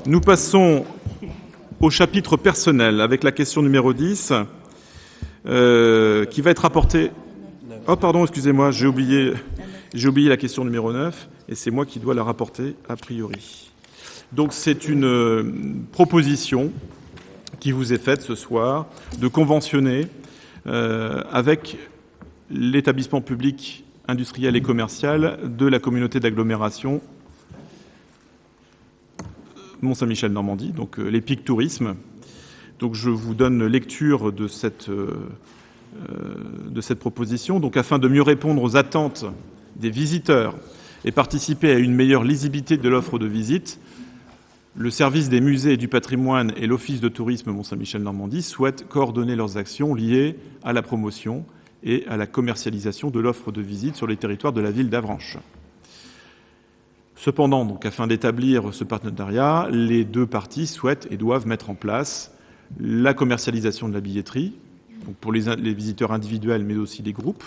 Nous passons au chapitre personnel avec la question numéro 10 qui va être rapportée. Oh, pardon, excusez-moi, j'ai oublié la question numéro 9 et c'est moi qui dois la rapporter a priori. Donc, c'est une proposition qui vous est faite ce soir de conventionner avec l'établissement public industriel et commercial de la communauté d'agglomération Mont-Saint-Michel-Normandie, donc l'EPIC Tourisme. Donc je vous donne lecture de cette proposition. Donc afin de mieux répondre aux attentes des visiteurs et participer à une meilleure lisibilité de l'offre de visite, le service des musées et du patrimoine et l'Office de tourisme Mont-Saint-Michel-Normandie souhaitent coordonner leurs actions liées à la promotion et à la commercialisation de l'offre de visite sur les territoires de la ville d'Avranches. Cependant, donc, afin d'établir ce partenariat, les deux parties souhaitent et doivent mettre en place la commercialisation de la billetterie, donc pour les visiteurs individuels mais aussi les groupes,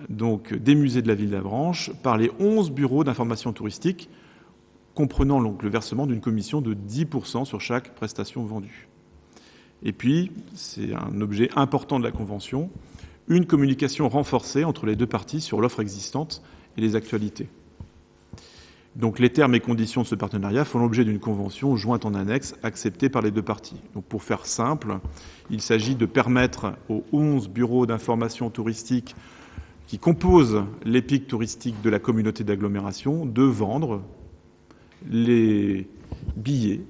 donc des musées de la ville d'Avranches, par les 11 bureaux d'information touristique, comprenant donc le versement d'une commission de 10% sur chaque prestation vendue. Et puis, c'est un objet important de la Convention, une communication renforcée entre les deux parties sur l'offre existante et les actualités. Donc les termes et conditions de ce partenariat font l'objet d'une convention jointe en annexe acceptée par les deux parties. Donc pour faire simple, il s'agit de permettre aux 11 bureaux d'information touristique qui composent l'EPIC touristique de la communauté d'agglomération de vendre les billets,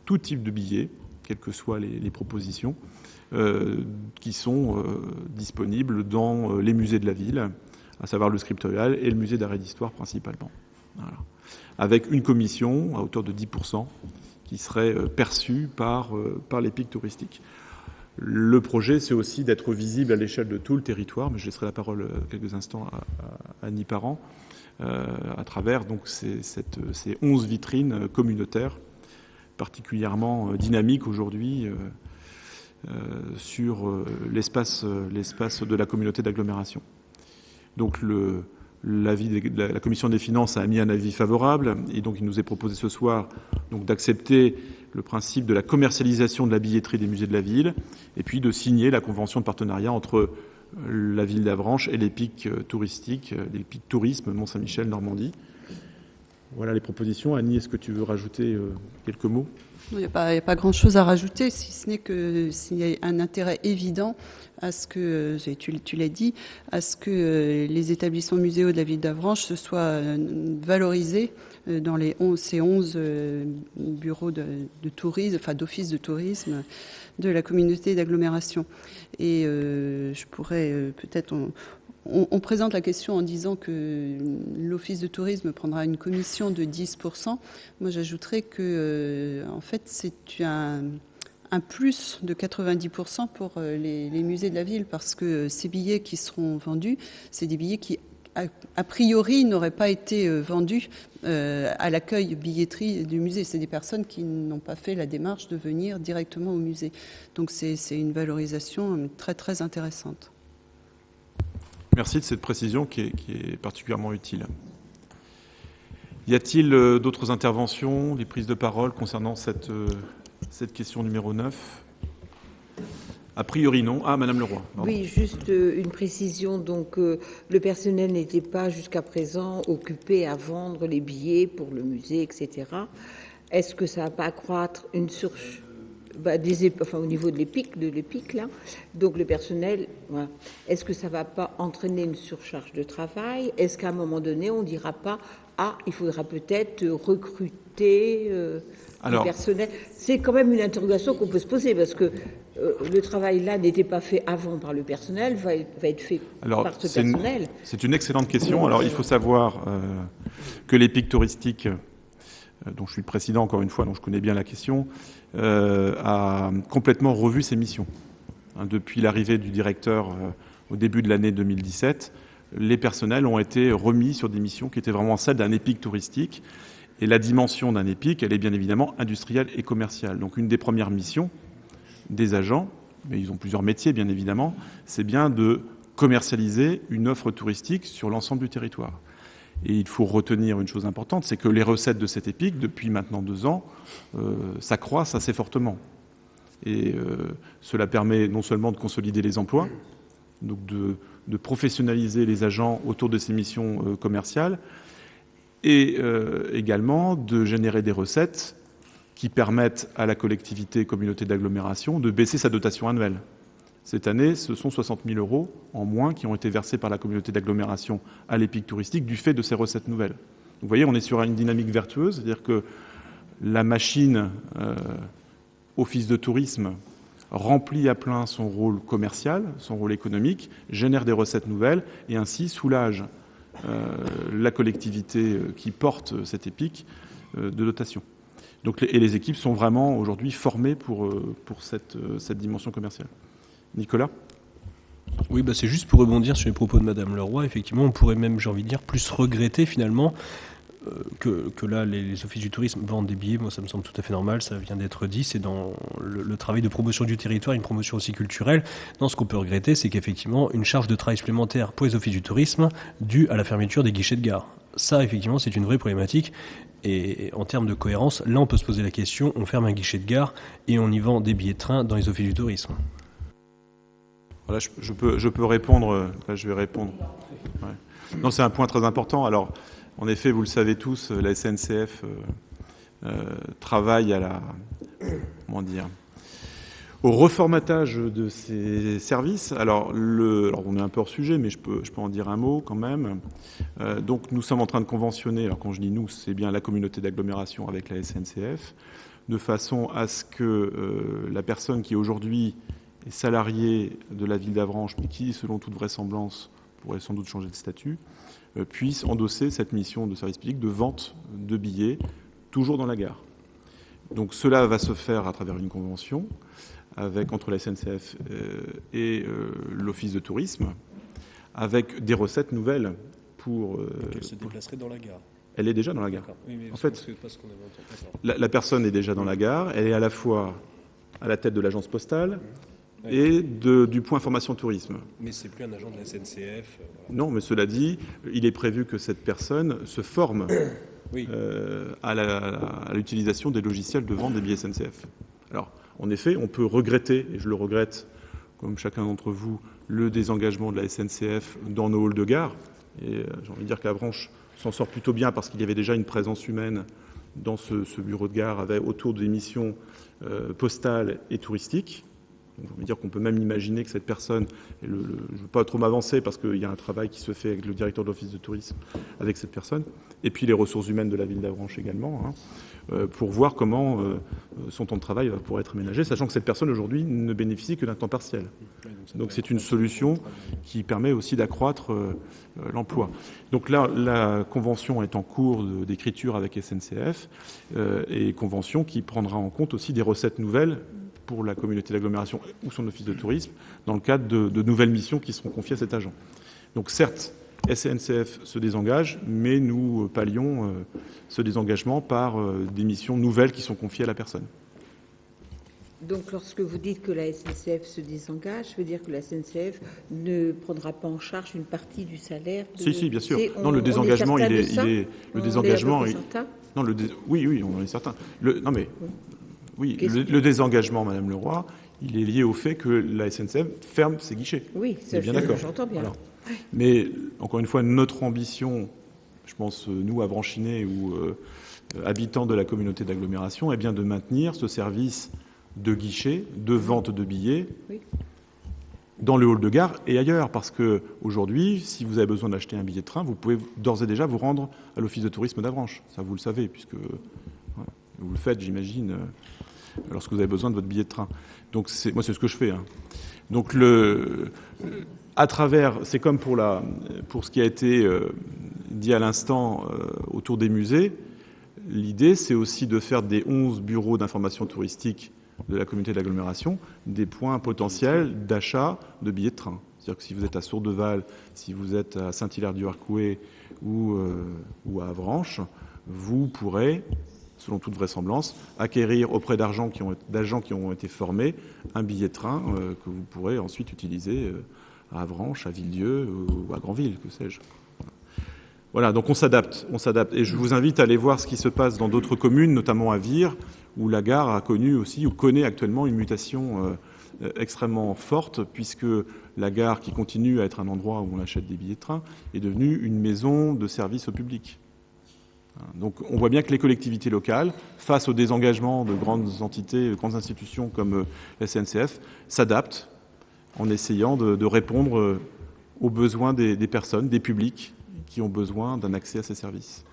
tout type de billets, quelles que soient les propositions, qui sont disponibles dans les musées de la ville, à savoir le scriptorial et le musée d'art et d'histoire principalement. Voilà. Avec une commission à hauteur de 10% qui serait perçue par l'EPIC touristique. Le projet, c'est aussi d'être visible à l'échelle de tout le territoire, mais je laisserai la parole quelques instants à Annie Parent, à travers donc, ces 11 vitrines communautaires particulièrement dynamiques aujourd'hui sur l'espace de la communauté d'agglomération. Donc la Commission des finances a mis un avis favorable et donc il nous est proposé ce soir donc, d'accepter le principe de la commercialisation de la billetterie des musées de la ville et puis de signer la convention de partenariat entre la ville d'Avranches et l'EPIC touristique, l'EPIC Tourisme Mont-Saint-Michel-Normandie. Voilà les propositions. Annie, est-ce que tu veux rajouter quelques mots ? Il n'y a pas grand-chose à rajouter, si ce n'est que s'il y a un intérêt évident à ce que, tu l'as dit, à ce que les établissements muséaux de la ville d'Avranches se soient valorisés dans ces 11 bureaux de tourisme, enfin d'office de tourisme de la communauté d'agglomération. Et je pourrais peut-être... On présente la question en disant que l'Office de tourisme prendra une commission de 10%. Moi, j'ajouterais que, en fait, c'est un plus de 90% pour les musées de la ville, parce que ces billets qui seront vendus, c'est des billets qui, a priori, n'auraient pas été vendus à l'accueil billetterie du musée. C'est des personnes qui n'ont pas fait la démarche de venir directement au musée. Donc, c'est une valorisation très, très intéressante. Merci de cette précision qui est particulièrement utile. Y a-t-il d'autres interventions, des prises de parole concernant cette question numéro 9 ? A priori, non. Ah, Madame Leroy. Pardon. Oui, juste une précision. Donc, le personnel n'était pas jusqu'à présent occupé à vendre les billets pour le musée, etc. Est-ce que ça va pas accroître une surcharge ? Au niveau de l'EPIC, là. Donc, le personnel, voilà. Est-ce que ça ne va pas entraîner une surcharge de travail ? Est-ce qu'à un moment donné, on ne dira pas « il faudra peut-être recruter du personnel ?» C'est quand même une interrogation qu'on peut se poser, parce que le travail, là, n'était pas fait avant par le personnel, va être fait par ce personnel. C'est une excellente question. Alors, il faut savoir que l'EPIC touristique, dont je suis le président, encore une fois, donc je connais bien la question, a complètement revu ses missions. Depuis l'arrivée du directeur au début de l'année 2017, les personnels ont été remis sur des missions qui étaient vraiment celles d'un EPIC touristique. Et la dimension d'un EPIC, elle est bien évidemment industrielle et commerciale. Donc une des premières missions des agents, mais ils ont plusieurs métiers bien évidemment, c'est bien de commercialiser une offre touristique sur l'ensemble du territoire. Et il faut retenir une chose importante, c'est que les recettes de cette EPIC, depuis maintenant 2 ans, s'accroissent assez fortement. Et cela permet non seulement de consolider les emplois, donc de professionnaliser les agents autour de ces missions commerciales, et également de générer des recettes qui permettent à la collectivité communauté d'agglomération de baisser sa dotation annuelle. Cette année, ce sont 60 000 € en moins qui ont été versés par la communauté d'agglomération à l'EPIC touristique du fait de ces recettes nouvelles. Donc, vous voyez, on est sur une dynamique vertueuse, c'est-à-dire que la machine office de tourisme remplit à plein son rôle commercial, son rôle économique, génère des recettes nouvelles et ainsi soulage la collectivité qui porte cette EPIC de dotation. Donc, et les équipes sont vraiment aujourd'hui formées pour cette dimension commerciale. Nicolas ? Oui, c'est juste pour rebondir sur les propos de Madame Leroy. Effectivement, on pourrait même, j'ai envie de dire, plus regretter finalement que là, les offices du tourisme vendent des billets. Moi, ça me semble tout à fait normal, ça vient d'être dit. C'est dans le travail de promotion du territoire, une promotion aussi culturelle. Non, ce qu'on peut regretter, c'est qu'effectivement, une charge de travail supplémentaire pour les offices du tourisme due à la fermeture des guichets de gare. Ça, effectivement, c'est une vraie problématique. Et en termes de cohérence, là, on peut se poser la question, on ferme un guichet de gare et on y vend des billets de train dans les offices du tourisme. Voilà, je peux répondre. Là, je vais répondre. Ouais. Non, c'est un point très important. Alors, en effet, vous le savez tous, la SNCF travaille au reformatage de ses services. Alors, on est un peu hors sujet, mais je peux en dire un mot quand même. Donc, nous sommes en train de conventionner. Alors, quand je dis nous, c'est bien la communauté d'agglomération avec la SNCF, de façon à ce que la personne qui aujourd'hui est salarié de la ville d'Avranches, mais qui, selon toute vraisemblance, pourrait sans doute changer de statut, puisse endosser cette mission de service public de vente de billets, toujours dans la gare. Donc cela va se faire à travers une convention entre la SNCF et l'Office de tourisme, avec des recettes nouvelles pour... Elle se déplacerait dans la gare. Elle est déjà dans la gare. Oui, mais en fait, c'est pas ce qu'on avait entendu. La personne est déjà dans la gare, elle est à la fois à la tête de l'agence postale, et du point information tourisme. Mais c'est plus un agent de la SNCF. Non, mais cela dit, il est prévu que cette personne se forme à l'utilisation des logiciels de vente des billets SNCF. Alors, en effet, on peut regretter, et je le regrette, comme chacun d'entre vous, le désengagement de la SNCF dans nos halls de gare. Et j'ai envie de dire que la branche s'en sort plutôt bien parce qu'il y avait déjà une présence humaine dans ce bureau de gare autour des missions postales et touristiques. Donc, on veut dire qu'on peut même imaginer que cette personne, je ne veux pas trop m'avancer parce qu'il y a un travail qui se fait avec le directeur de l'office de tourisme, avec cette personne, et puis les ressources humaines de la ville d'Avranches également, pour voir comment son temps de travail va pouvoir être aménagé, sachant que cette personne aujourd'hui ne bénéficie que d'un temps partiel. Donc c'est une solution qui permet aussi d'accroître l'emploi. Donc là, la convention est en cours d'écriture avec SNCF, et convention qui prendra en compte aussi des recettes nouvelles pour la communauté d'agglomération ou son office de tourisme, dans le cadre de nouvelles missions qui seront confiées à cet agent. Donc certes, SNCF se désengage, mais nous pallions ce désengagement par des missions nouvelles qui sont confiées à la personne. Donc lorsque vous dites que la SNCF se désengage, ça veut dire que la SNCF ne prendra pas en charge une partie du salaire Si, bien sûr. Non, le désengagement, oui, on en est certain. Oui, le désengagement, Madame Leroy, il est lié au fait que la SNCF ferme ses guichets. Oui, ça, bien d'accord. J'entends bien. Voilà. Mais, encore une fois, notre ambition, je pense, nous, Avranchinais ou habitants de la communauté d'agglomération, est bien de maintenir ce service de guichet, de vente de billets, dans le hall de gare et ailleurs. Parce qu'aujourd'hui, si vous avez besoin d'acheter un billet de train, vous pouvez d'ores et déjà vous rendre à l'office de tourisme d'Avranches. Ça, vous le savez, puisque vous le faites, j'imagine, lorsque vous avez besoin de votre billet de train. Donc, moi, c'est ce que je fais. Donc, à travers, c'est comme pour ce qui a été dit à l'instant autour des musées, l'idée, c'est aussi de faire des 11 bureaux d'information touristique de la communauté d'agglomération des points potentiels d'achat de billets de train. C'est-à-dire que si vous êtes à Sourdeval, si vous êtes à Saint-Hilaire-du-Harcouët ou à Avranches, vous pourrez, selon toute vraisemblance, acquérir auprès d'agents qui ont été formés un billet de train que vous pourrez ensuite utiliser à Avranches, à Villedieu ou à Granville, que sais-je. Voilà, donc on s'adapte. Et je vous invite à aller voir ce qui se passe dans d'autres communes, notamment à Vire, où la gare a connu aussi, ou connaît actuellement une mutation extrêmement forte, puisque la gare, qui continue à être un endroit où on achète des billets de train, est devenue une maison de service au public. Donc on voit bien que les collectivités locales, face au désengagement de grandes entités, de grandes institutions comme la SNCF, s'adaptent en essayant de répondre aux besoins des personnes, des publics qui ont besoin d'un accès à ces services.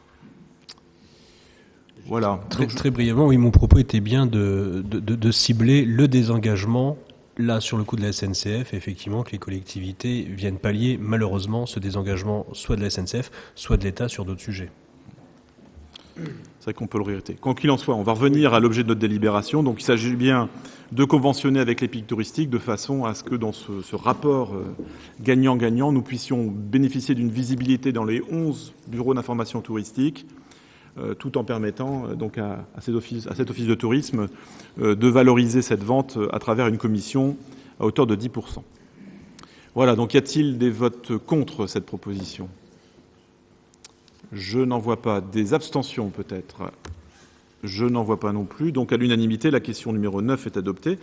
Voilà. Très brièvement, oui, mon propos était bien de cibler le désengagement, là, sur le coup de la SNCF, effectivement, que les collectivités viennent pallier, malheureusement, ce désengagement, soit de la SNCF, soit de l'État sur d'autres sujets. C'est vrai qu'on peut le regretter. Quoi qu'il en soit, on va revenir à l'objet de notre délibération. Donc il s'agit bien de conventionner avec les pics touristiques de façon à ce que dans ce rapport gagnant-gagnant, nous puissions bénéficier d'une visibilité dans les 11 bureaux d'information touristique, tout en permettant donc à cet office de tourisme de valoriser cette vente à travers une commission à hauteur de 10%. Voilà, donc y a-t-il des votes contre cette proposition ? Je n'en vois pas. Des abstentions peut-être ? Je n'en vois pas non plus. Donc à l'unanimité, la question numéro 9 est adoptée.